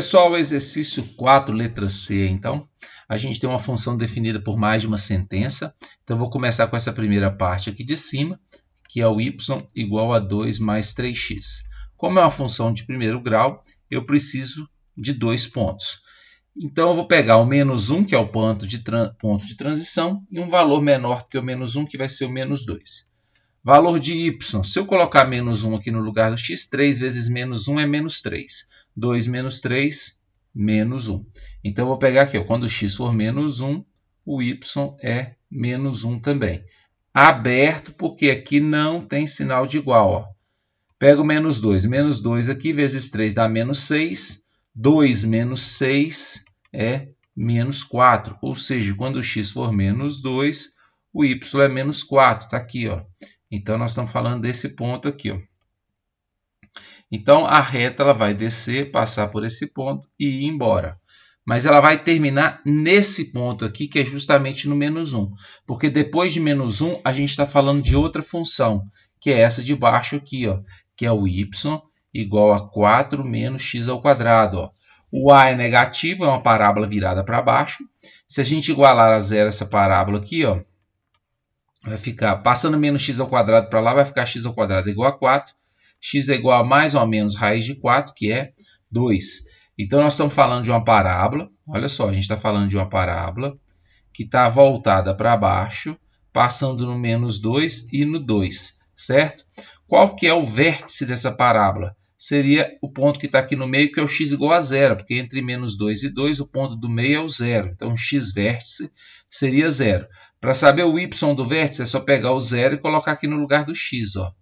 Pessoal, exercício 4, letra C, então, a gente tem uma função definida por mais de uma sentença. Então, eu vou começar com essa primeira parte aqui de cima, que é o y igual a 2 mais 3x. Como é uma função de primeiro grau, eu preciso de dois pontos. Então, eu vou pegar o menos 1, que é o ponto de transição, e um valor menor que o menos 1, que vai ser o menos 2. Valor de y, se eu colocar menos 1 aqui no lugar do x, 3 vezes menos 1 é menos 3. 2 menos 3, menos 1. Então, eu vou pegar aqui, ó, quando o x for menos 1, o y é menos 1 também. Aberto, porque aqui não tem sinal de igual. Ó. Pego menos 2. Menos 2 aqui, vezes 3 dá menos 6. 2 menos 6 é menos 4. Ou seja, quando o x for menos 2, o y é menos 4. Está aqui, ó. Então, nós estamos falando desse ponto aqui. Ó. Então, a reta ela vai descer, passar por esse ponto e ir embora. Mas ela vai terminar nesse ponto aqui, que é justamente no menos 1. Porque depois de menos 1, a gente está falando de outra função, que é essa de baixo aqui, ó, que é o y igual a 4 menos x ao quadrado. Ó. O a é negativo, é uma parábola virada para baixo. Se a gente igualar a zero essa parábola aqui, ó, vai ficar, passando menos x ao quadrado para lá, vai ficar x ao quadrado igual a 4. X é igual a mais ou menos raiz de 4, que é 2. Então, nós estamos falando de uma parábola. Olha só, a gente está falando de uma parábola que está voltada para baixo, passando no menos 2 e no 2, certo? Qual que é o vértice dessa parábola? Seria o ponto que está aqui no meio, que é o x igual a 0, porque entre menos 2 e 2, o ponto do meio é o 0. Então, x vértice seria 0. Para saber o y do vértice, é só pegar o 0 e colocar aqui no lugar do x. Ó.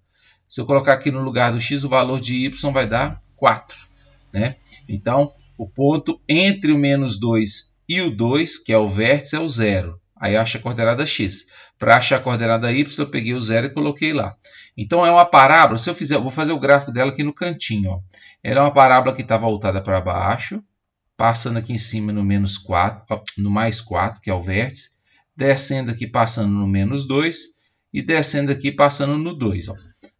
Se eu colocar aqui no lugar do x, o valor de y vai dar 4. Né? Então, o ponto entre o menos 2 e o 2, que é o vértice, é o 0. Aí eu acho a coordenada x. Para achar a coordenada y, eu peguei o 0 e coloquei lá. Então, é uma parábola. Se eu fizer, eu vou fazer o gráfico dela aqui no cantinho. Ó. Ela é uma parábola que está voltada para baixo, passando aqui em cima no menos 4, ó, no mais 4, que é o vértice, descendo aqui passando no menos 2 e descendo aqui passando no 2. Ó.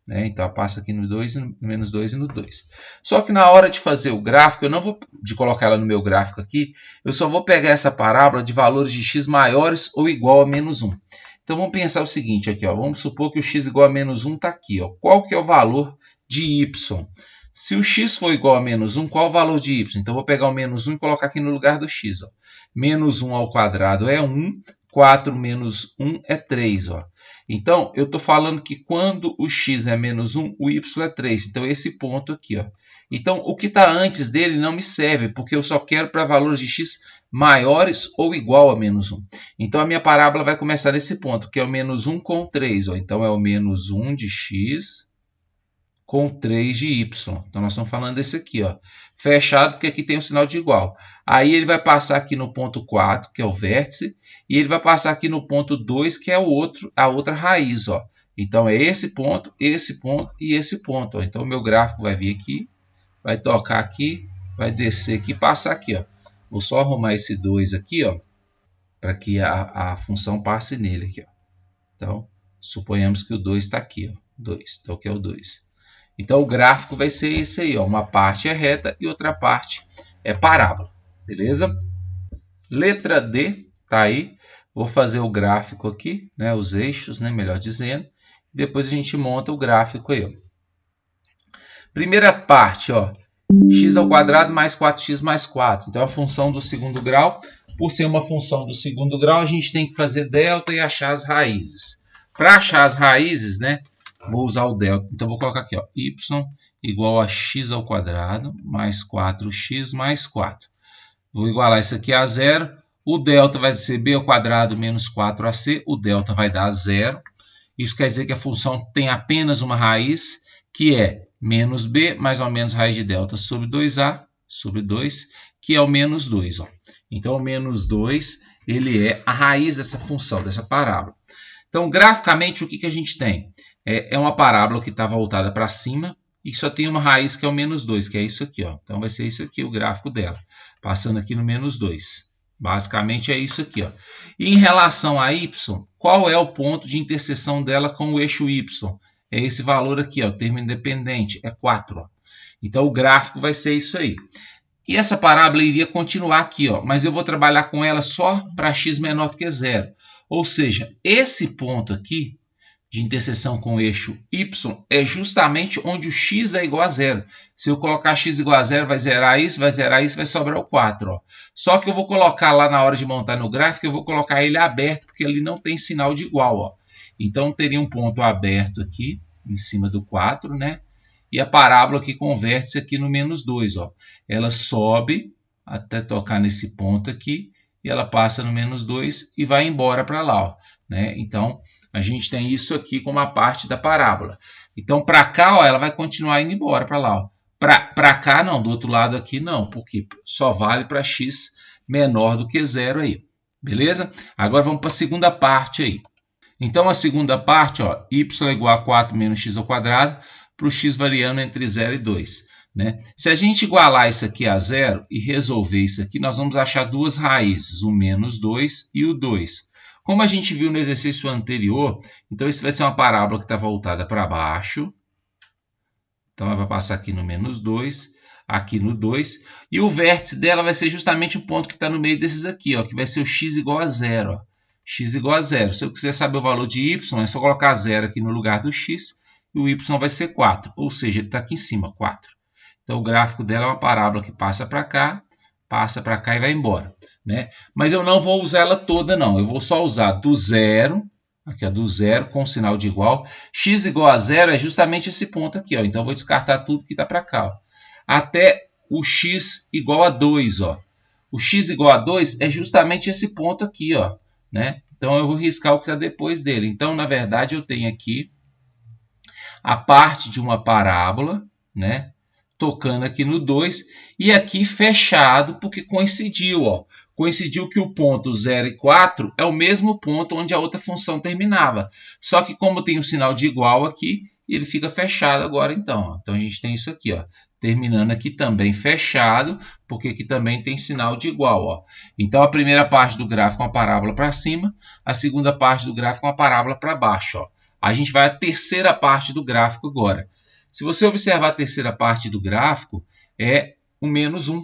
Né? Então, passa aqui no 2, no menos 2 e no 2. Só que na hora de fazer o gráfico, eu não vou de colocar ela no meu gráfico aqui, eu só vou pegar essa parábola de valores de x maiores ou igual a menos 1. Então, vamos pensar o seguinte aqui. Ó. Vamos supor que o x igual a menos 1 está aqui. Ó. Qual que é o valor de y? Se o x for igual a menos 1, qual o valor de y? Então, eu vou pegar o menos 1 e colocar aqui no lugar do x. Ó. Menos 1 ao quadrado é 1. 4 menos 1 é 3. Ó. Então, eu estou falando que quando o x é menos 1, o y é 3. Então, esse ponto aqui. Ó. Então, o que está antes dele não me serve, porque eu só quero para valores de x maiores ou igual a menos 1. Então, a minha parábola vai começar nesse ponto, que é o menos 1 com 3. Ó. Então, é o menos 1 de x com 3 de y. Então, nós estamos falando desse aqui. Ó. Fechado, porque aqui tem o sinal de igual. Aí, ele vai passar aqui no ponto 4, que é o vértice, e ele vai passar aqui no ponto 2, que é a outra raiz. Ó. Então, é esse ponto e esse ponto. Ó. Então, o meu gráfico vai vir aqui, vai tocar aqui, vai descer aqui e passar aqui. Ó. Vou só arrumar esse 2 aqui, para que a função passe nele. Aqui, ó. Então, suponhamos que o 2 está aqui. Ó. 2. Então, aqui é o 2. Então, o gráfico vai ser esse aí. Ó. Uma parte é reta e outra parte é parábola. Beleza? Letra D, tá aí. Vou fazer o gráfico aqui, né? Os eixos, né? Melhor dizendo. Depois a gente monta o gráfico aí. Ó. Primeira parte, ó. X ao quadrado mais 4x mais 4. Então, a função do segundo grau. Por ser uma função do segundo grau, a gente tem que fazer delta e achar as raízes. Para achar as raízes, né? Vou usar o delta. Então, vou colocar aqui, ó, y igual a x ao quadrado mais 4x mais 4. Vou igualar isso aqui a 0. O delta vai ser b ao quadrado menos 4ac. O delta vai dar 0. Isso quer dizer que a função tem apenas uma raiz, que é menos b mais ou menos raiz de delta sobre 2a sobre 2, que é o menos 2. Ó. Então, o menos 2 ele é a raiz dessa função, dessa parábola. Então, graficamente, o que a gente tem? É uma parábola que está voltada para cima e só tem uma raiz que é o menos 2, que é isso aqui. Ó. Então, vai ser isso aqui o gráfico dela, passando aqui no menos 2. Basicamente, é isso aqui. Ó. E em relação a y, qual é o ponto de interseção dela com o eixo y? É esse valor aqui, ó, termo independente, é 4. Ó. Então, o gráfico vai ser isso aí. E essa parábola iria continuar aqui, ó, mas eu vou trabalhar com ela só para x menor do que 0. Ou seja, esse ponto aqui, de interseção com o eixo y, é justamente onde o x é igual a 0. Se eu colocar x igual a 0, vai zerar isso, vai sobrar o 4. Ó. Só que eu vou colocar lá na hora de montar no gráfico, eu vou colocar ele aberto, porque ele não tem sinal de igual. Ó. Então, teria um ponto aberto aqui, em cima do 4, né? E a parábola que converte-se aqui no menos 2. Ó. Ela sobe até tocar nesse ponto aqui, e ela passa no menos 2 e vai embora para lá. Ó, né? Então, a gente tem isso aqui como a parte da parábola. Então, para cá, ó, ela vai continuar indo embora para lá. Para cá, não. Do outro lado aqui, não. Porque só vale para x menor do que 0 aí. Beleza? Agora, vamos para a segunda parte aí. Então, a segunda parte, ó, y é igual a 4 menos x ao quadrado, para o x variando entre 0 e 2. Né? Se a gente igualar isso aqui a 0 e resolver isso aqui, nós vamos achar duas raízes, o menos 2 e o 2. Como a gente viu no exercício anterior, então isso vai ser uma parábola que está voltada para baixo. Então, ela vai passar aqui no menos 2, aqui no 2. E o vértice dela vai ser justamente o ponto que está no meio desses aqui, ó, que vai ser o x igual a 0. Ó. X igual a 0. Se eu quiser saber o valor de y, é só colocar 0 aqui no lugar do x. E o y vai ser 4. Ou seja, ele está aqui em cima, 4. Então, o gráfico dela é uma parábola que passa para cá e vai embora. Né? Mas eu não vou usar ela toda, não. Eu vou só usar do zero, aqui ó, do zero com sinal de igual. X igual a 0 é justamente esse ponto aqui. Ó. Então, eu vou descartar tudo que está para cá. Ó. Até o x igual a 2. Ó. O x igual a 2 é justamente esse ponto aqui. Ó. Né? Então, eu vou riscar o que está depois dele. Então, na verdade, eu tenho aqui a parte de uma parábola, né? Tocando aqui no 2, e aqui fechado, porque coincidiu. Ó. Coincidiu que o ponto 0 e 4 é o mesmo ponto onde a outra função terminava. Só que como tem o sinal de igual aqui, ele fica fechado agora então. Ó. Então a gente tem isso aqui, ó, terminando aqui também fechado, porque aqui também tem sinal de igual. Ó. Então a primeira parte do gráfico é uma parábola para cima, a segunda parte do gráfico é uma parábola para baixo. Ó. A gente vai à terceira parte do gráfico agora. Se você observar a terceira parte do gráfico, é o menos 1.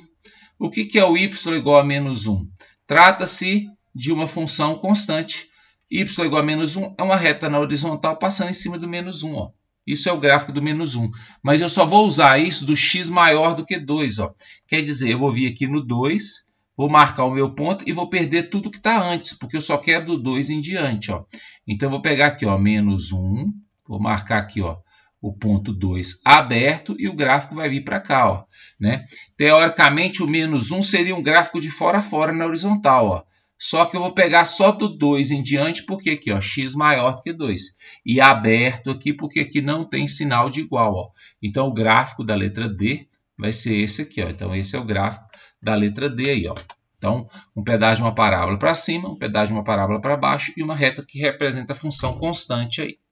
O que é o y igual a menos 1? Trata-se de uma função constante. Y igual a menos 1 é uma reta na horizontal passando em cima do menos 1. Ó. Isso é o gráfico do menos 1. Mas eu só vou usar isso do x maior do que 2. Ó. Quer dizer, eu vou vir aqui no 2, vou marcar o meu ponto e vou perder tudo que está antes, porque eu só quero do 2 em diante. Ó. Então, eu vou pegar aqui, ó, menos 1, vou marcar aqui, ó, o ponto 2 aberto e o gráfico vai vir para cá. Ó, né? Teoricamente, o menos 1 seria um gráfico de fora a fora na horizontal. Ó. Só que eu vou pegar só do 2 em diante, porque aqui, ó, x maior do que 2. E aberto aqui, porque aqui não tem sinal de igual. Ó. Então, o gráfico da letra D vai ser esse aqui. Ó. Então, esse é o gráfico da letra D aí. Ó. Então, um pedaço de uma parábola para cima, um pedaço de uma parábola para baixo e uma reta que representa a função constante aí.